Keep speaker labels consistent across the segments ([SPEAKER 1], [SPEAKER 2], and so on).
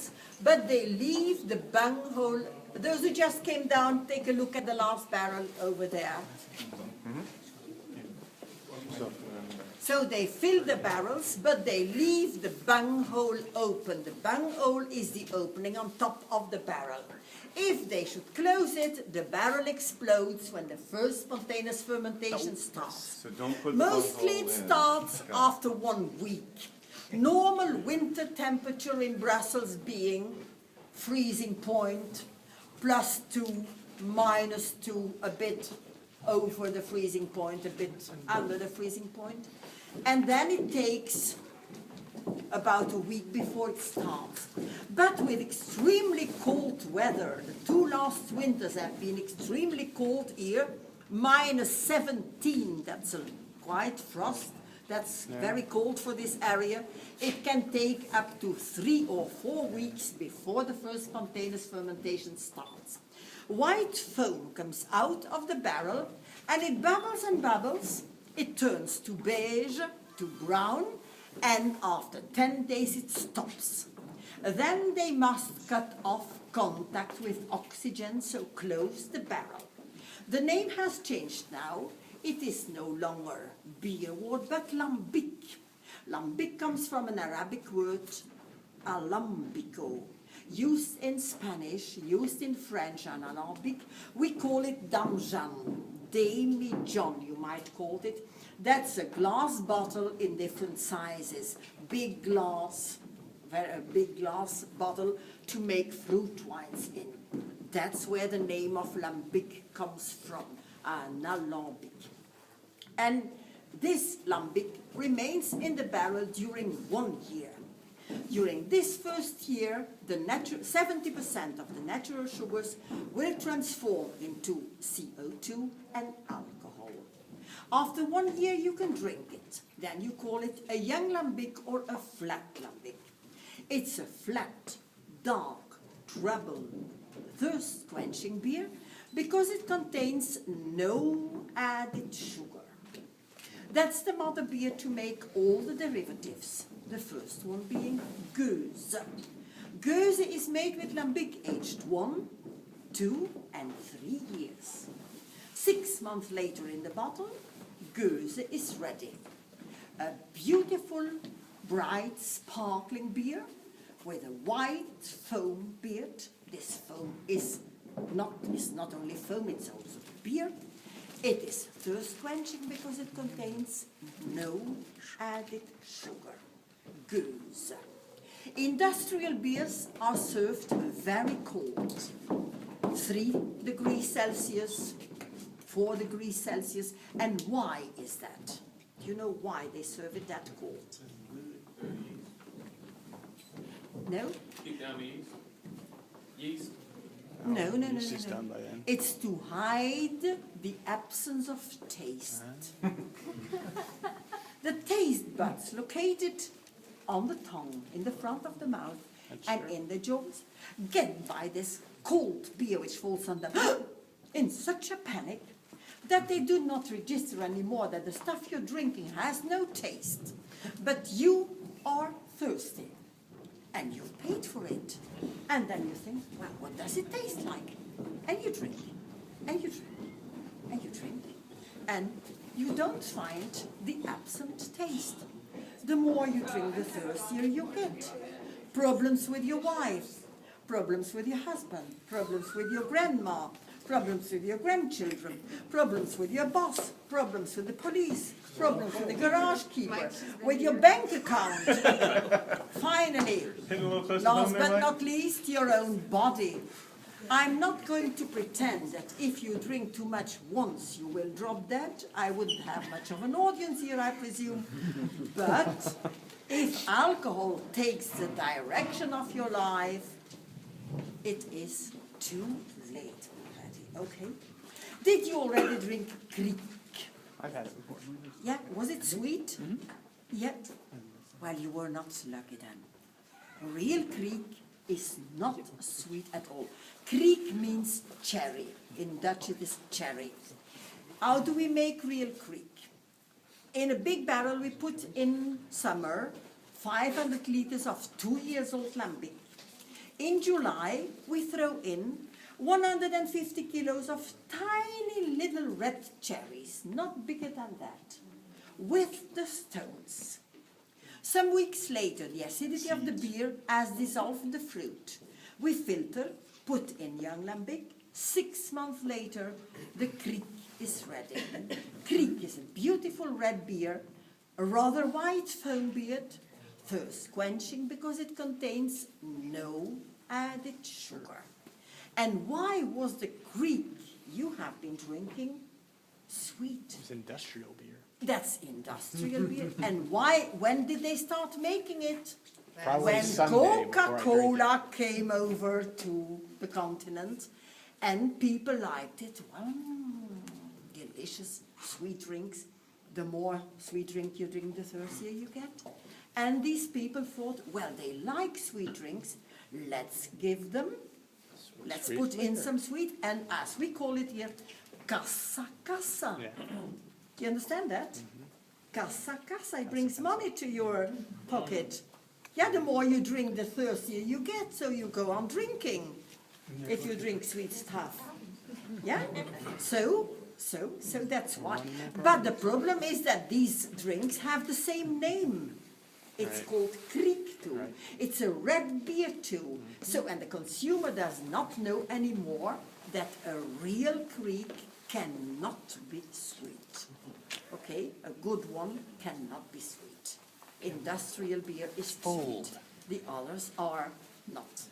[SPEAKER 1] barrels, but they leave the bunghole. Those who just came down, take a look at the last barrel over there. So they fill the barrels, but they leave the bunghole open. The bunghole is the opening on top of the barrel. If they should close it, the barrel explodes when the first spontaneous fermentation starts.
[SPEAKER 2] So don't put
[SPEAKER 1] Mostly it starts
[SPEAKER 2] Okay.
[SPEAKER 1] after 1 week. Normal winter temperature in Brussels being freezing point, +2, -2, a bit over the freezing point, a bit under the freezing point. And then it takes about a week before it starts. But with extremely cold weather, the 2 last winters have been extremely cold here, -17, that's a quite frost, that's very cold for this area. It can take up to 3 or 4 weeks before the first spontaneous fermentation starts. White foam comes out of the barrel and it bubbles and bubbles. It turns to beige, to brown, and after 10 days it stops. Then they must cut off contact with oxygen, so close the barrel. The name has changed now. It is no longer beer wort, but lambic. Lambic comes from an Arabic word, alambico. Used in Spanish, used in French and Arabic, we call it damjan, demi-john, you might call it. That's a glass bottle in different sizes. Big glass, a big glass bottle to make fruit wines in. That's where the name of lambic comes from, an alambic. And this lambic remains in the barrel during 1 year. During this first year, 70% of the natural sugars will transform into CO2 and alcohol. After 1 year, you can drink it. Then you call it a young lambic or a flat lambic. It's a flat, dark, trouble, thirst-quenching beer because it contains no added sugar. That's the mother beer to make all the derivatives. The first one being Goose. Goose is made with lambic aged 1, 2 and 3 years. 6 months later in the bottle, Goose is ready. A beautiful, bright, sparkling beer with a white foam beard. This foam is not only foam, it's also beer. It is thirst-quenching because it contains no added sugar. Goose. Industrial beers are served very cold. 3 degrees Celsius, 4 degrees Celsius. And why is that? Do you know why they serve it that cold? No?
[SPEAKER 3] Keep down the yeast. Yeast.
[SPEAKER 1] No. It's to hide the absence of taste. The taste buds located on the tongue, in the front of the mouth, and in the jaws, get by this cold beer which falls on them in such a panic that they do not register anymore that the stuff you're drinking has no taste. But you are thirsty. And you've paid for it. And then you think, well, what does it taste like? And you drink, and you drink, and you drink. And you don't find the absent taste. The more you drink, the thirstier you get. Problems with your wife, problems with your husband, problems with your grandma, problems with your grandchildren, problems with your boss, problems with the police, problems with the garage keeper, with your bank account. Finally, last but not least, your own body. I'm not going to pretend that if you drink too much once, you will drop dead. I wouldn't have much of an audience here, I presume. But if alcohol takes the direction of your life, it is too late already, okay? Did you already drink Kriek?
[SPEAKER 4] I've had it before.
[SPEAKER 1] Yeah, was it sweet? Yeah. Well, you were not so lucky then. Real Kriek is not sweet at all. Kriek means cherry. In Dutch it is cherry. How do we make real Kriek? In a big barrel we put in summer 500 liters of 2 years old lambic. In July, we throw in 150 kilos of tiny little red cherries, not bigger than that, with the stones. Some weeks later, the acidity of the beer has dissolved the fruit. We filter, put in young lambic. 6 months later, the kriek is ready. Kriek is a beautiful red beer, a rather white foam beer, thirst quenching because it contains no added sugar. And why was the kriek you have been drinking sweet?
[SPEAKER 2] It's industrial beer.
[SPEAKER 1] That's industrial beer. And why? When did they start making it?
[SPEAKER 2] Probably
[SPEAKER 1] When
[SPEAKER 2] Sunday before I drink
[SPEAKER 1] Coca-Cola came over to the continent, and people liked it. Well, delicious sweet drinks. The more sweet drink you drink, the thirstier you get. And these people thought, well, they like sweet drinks. Let's give them. Let's
[SPEAKER 2] Sweet
[SPEAKER 1] put in
[SPEAKER 2] liquor.
[SPEAKER 1] some sweet, and as we call it here, kassa kassa.
[SPEAKER 2] Yeah.
[SPEAKER 1] Do you understand that? Kassa kassa, it brings money to your pocket. Yeah, the more you drink, the thirstier you get, so you go on drinking if you drink sweet stuff. Yeah? So that's why. But the problem is that these drinks have the same name. It's
[SPEAKER 2] Right.
[SPEAKER 1] called kriek too.
[SPEAKER 2] Right.
[SPEAKER 1] It's a red beer too. So, and the consumer does not know anymore that a real kriek cannot be sweet. Okay, a good one cannot be sweet. Industrial beer is sweet. The others are not.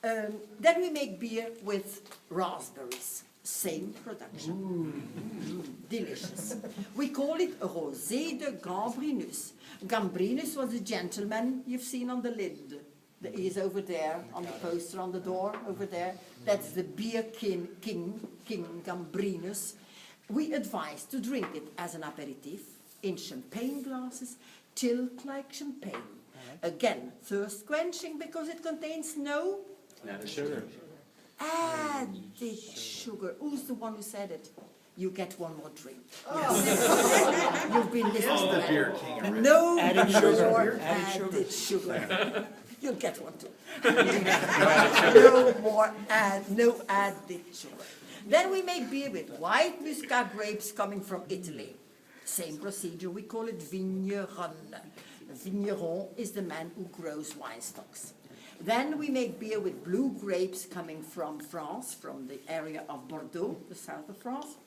[SPEAKER 1] Then we make beer with raspberries. Same production. Delicious. We call it Rosé de Gambrinus. Gambrinus was a gentleman you've seen on the lid. He is over there on the poster on the door over there. That's the beer king Gambrinus. We advise to drink it as an aperitif in champagne glasses, chilled like champagne. Again, thirst quenching because it contains no
[SPEAKER 2] Sugar.
[SPEAKER 1] added sugar. Who's the one who said it? You get one more drink. You've been listening to that. No more added sugar. You'll get one too. No added sugar. Then we make beer with white Muscat grapes coming from Italy. Same procedure, we call it vigneron. Vigneron is the man who grows wine stocks. Then we make beer with blue grapes coming from France, from the area of Bordeaux, the south of France.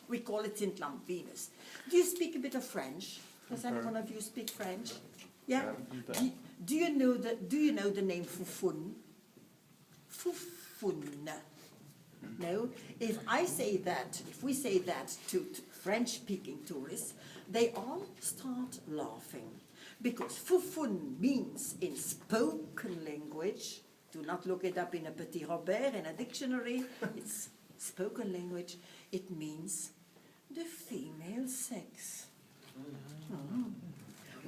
[SPEAKER 1] We call it Saint-Lambinus. Do you speak a bit of French? Does anyone of you speak French? Yeah? Do you know the name Foufoune? Foufoune. No? If we say that to French-speaking tourists, they all start laughing. Because Foufoune means in spoken language, do not look it up in a Petit Robert, in a dictionary, it's spoken language, it means the female sex.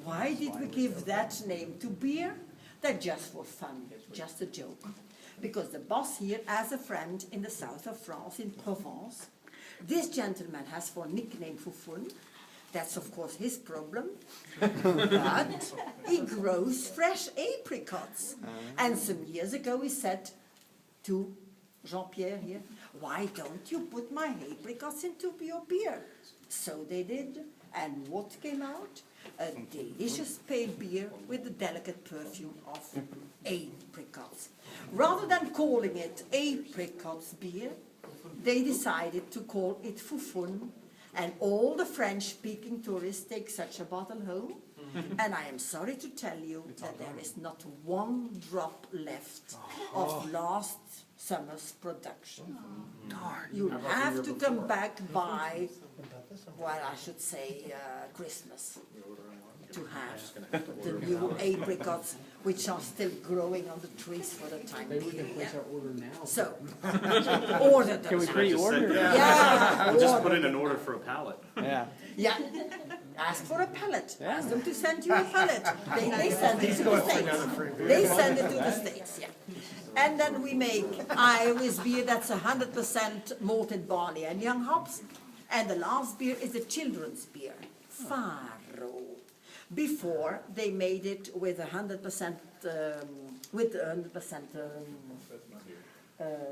[SPEAKER 1] Why did we give that name to beer? That's just for fun, just a joke. Because the boss here has a friend in the south of France, in Provence. This gentleman has for nickname Foufoune. That's of course his problem, but he grows fresh apricots. And some years ago he said to Jean-Pierre here, why don't you put my apricots into your beer? So they did, and what came out? A delicious pale beer with the delicate perfume of apricots. Rather than calling it apricots beer, they decided to call it Foufoune. And all the French-speaking tourists take such a bottle home. And I am sorry to tell you that there is not one drop left of last summer's production. You have to come back by, well, I should say, Christmas to have the new apricots, which are still growing on the trees for the time being. Yeah. So, order them.
[SPEAKER 2] Can we pre-order?
[SPEAKER 1] Yeah,
[SPEAKER 3] Just
[SPEAKER 1] order
[SPEAKER 3] put in
[SPEAKER 1] them.
[SPEAKER 3] an order for a pallet.
[SPEAKER 2] Yeah.
[SPEAKER 1] Yeah, ask for a pallet.
[SPEAKER 2] Yeah.
[SPEAKER 1] Ask them to send you a pallet. They send it to the States. They send it to the States, yeah. And then we make Irish beer that's 100% malted barley and young hops. And the last beer is a children's beer, Faro. Before, they made it with 100%,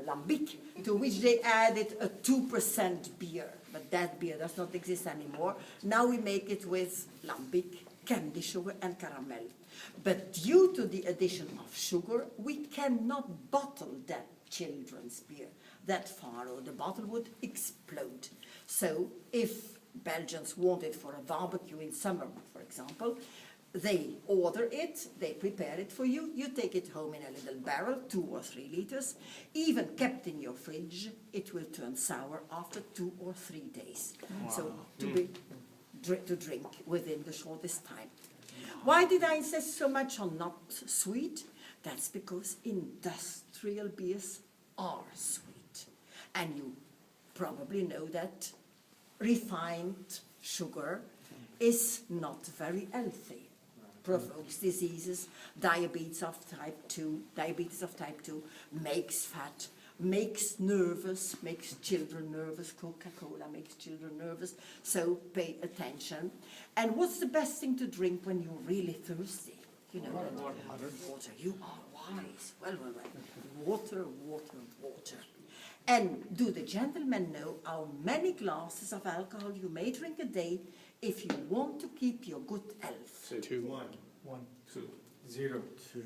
[SPEAKER 1] lambic, to which they added a 2% beer. But that beer does not exist anymore. Now we make it with lambic, candy sugar and caramel. But due to the addition of sugar, we cannot bottle that children's beer that far, or the bottle would explode. So if Belgians want it for a barbecue in summer, for example, they order it, they prepare it for you, you take it home in a little barrel, 2 or 3 liters, even kept in your fridge, it will turn sour after 2 or 3 days. Wow. So to drink within the shortest time. Why did I insist so much on not sweet? That's because industrial beers are sweet. And you probably know that refined sugar is not very healthy. Provokes diseases, diabetes of type 2, makes fat, makes nervous, makes children nervous. Coca-Cola makes children nervous, so pay attention. And what's the best thing to drink when you're really thirsty? You know, water. You are wise. Well. Water. And do the gentlemen know how many glasses of alcohol you may drink a day if you want to keep your good health?
[SPEAKER 2] 2.
[SPEAKER 4] 1.
[SPEAKER 3] 2.
[SPEAKER 4] 0.
[SPEAKER 2] 2.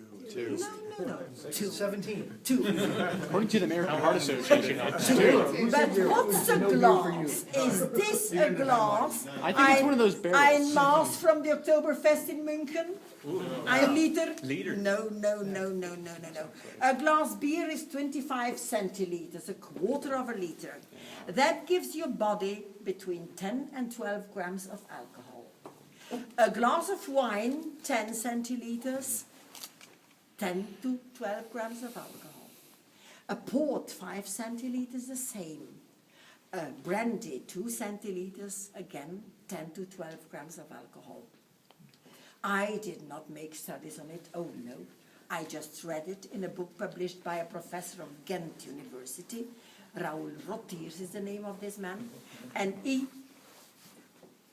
[SPEAKER 1] No. 2.
[SPEAKER 4] 17.
[SPEAKER 1] 2.
[SPEAKER 2] According to the American Heart Association, it's 2.
[SPEAKER 1] But what's a glass? Is this a glass?
[SPEAKER 2] I think it's one of those barrels.
[SPEAKER 1] Ein Maß from the Oktoberfest in München? Ein Liter?
[SPEAKER 2] Liter.
[SPEAKER 1] No. A glass beer is 25 centiliters, a quarter of a liter. That gives your body between 10 and 12 grams of alcohol. A glass of wine, 10 centiliters, 10 to 12 grams of alcohol. A port, 5 centiliters, the same. A brandy, 2 centiliters, again, 10 to 12 grams of alcohol. I did not make studies on it, oh no. I just read it in a book published by a professor of Ghent University. Raoul Rottiers is the name of this man. And he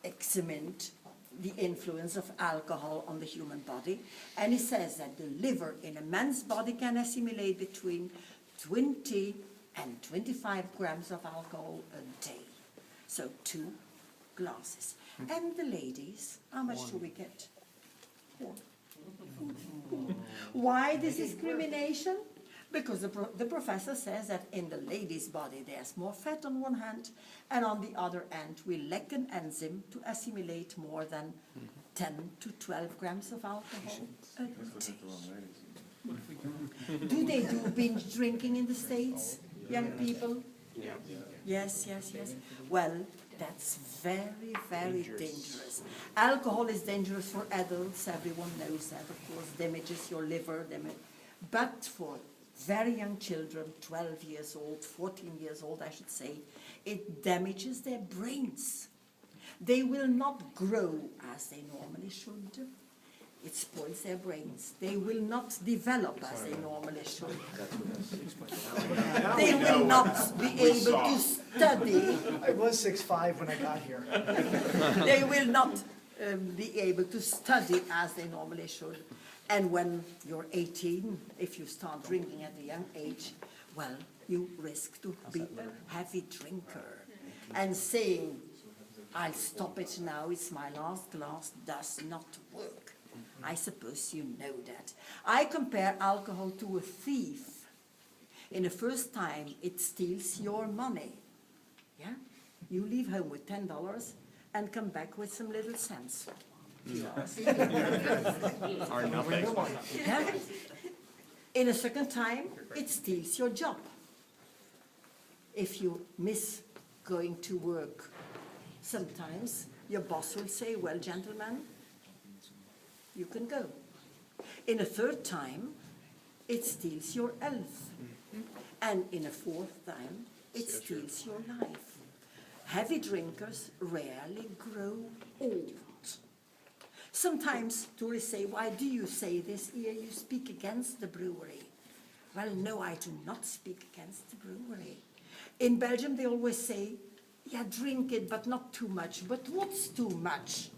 [SPEAKER 1] examined the influence of alcohol on the human body. And he says that the liver in a man's body can assimilate between 20 and 25 grams of alcohol a day. So 2 glasses. And the ladies, how much do we get? 4. Why this discrimination? Because the professor says that in the lady's body there's more fat on one hand, and on the other hand we lack an enzyme to assimilate more than 10 to 12 grams of alcohol a day. Do they do binge drinking in the States, young people? Yes. Well, that's very, very dangerous. Alcohol is dangerous for adults, everyone knows that, of course, damages your liver, but for very young children, 12 years old, 14 years old, I should say, it damages their brains. They will not grow as they normally should. It spoils their brains. They will not develop as they normally should. They will not be able to study.
[SPEAKER 4] I was 6'5" when I got here.
[SPEAKER 1] They will not be able to study as they normally should. And when you're 18, if you start drinking at a young age, well, you risk to be a heavy drinker. And saying, I'll stop it now, it's my last glass, does not work. I suppose you know that. I compare alcohol to a thief. In the first time, it steals your money. Yeah? You leave home with $10 and come back with some little cents.
[SPEAKER 2] Or nothing.
[SPEAKER 1] Yeah? In a second time, it steals your job. If you miss going to work, sometimes your boss will say, well, gentlemen, you can go. In a third time, it steals your health. And in a fourth time, it steals your life. Heavy drinkers rarely grow old. Sometimes tourists say, why do you say this here? You speak against the brewery. Well, no, I do not speak against the brewery. In Belgium, they always say, yeah, drink it, but not too much. But what's too much?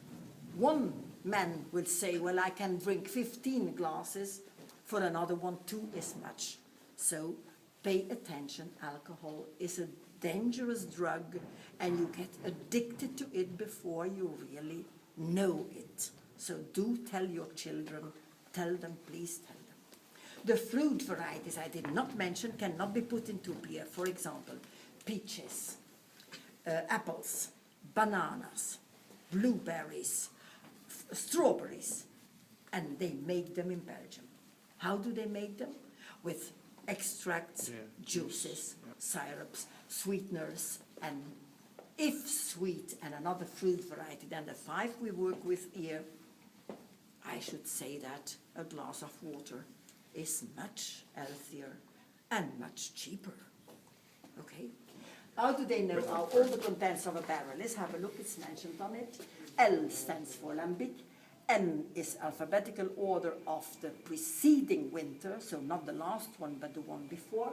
[SPEAKER 1] 1 man will say, well, I can drink 15 glasses, for another one, 2 is much. So pay attention, alcohol is a dangerous drug and you get addicted to it before you really know it. So do tell your children, tell them, please tell them. The fruit varieties I did not mention cannot be put into beer. For example, peaches, apples, bananas, blueberries, strawberries, and they make them in Belgium. How do they make them? With extracts, juices, syrups, sweeteners, and if sweet and another fruit variety than the 5 we work with here, I should say that a glass of water is much healthier and much cheaper. Okay? How do they know how all the contents of a barrel is? Have a look, it's mentioned on it. L stands for lambic. N is alphabetical order of the preceding winter, so not the last one, but the one before.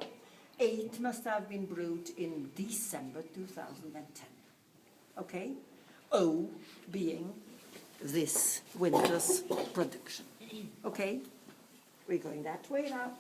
[SPEAKER 1] 8 must have been brewed in December 2010. Okay? O being this winter's production. Okay? We're going that way now.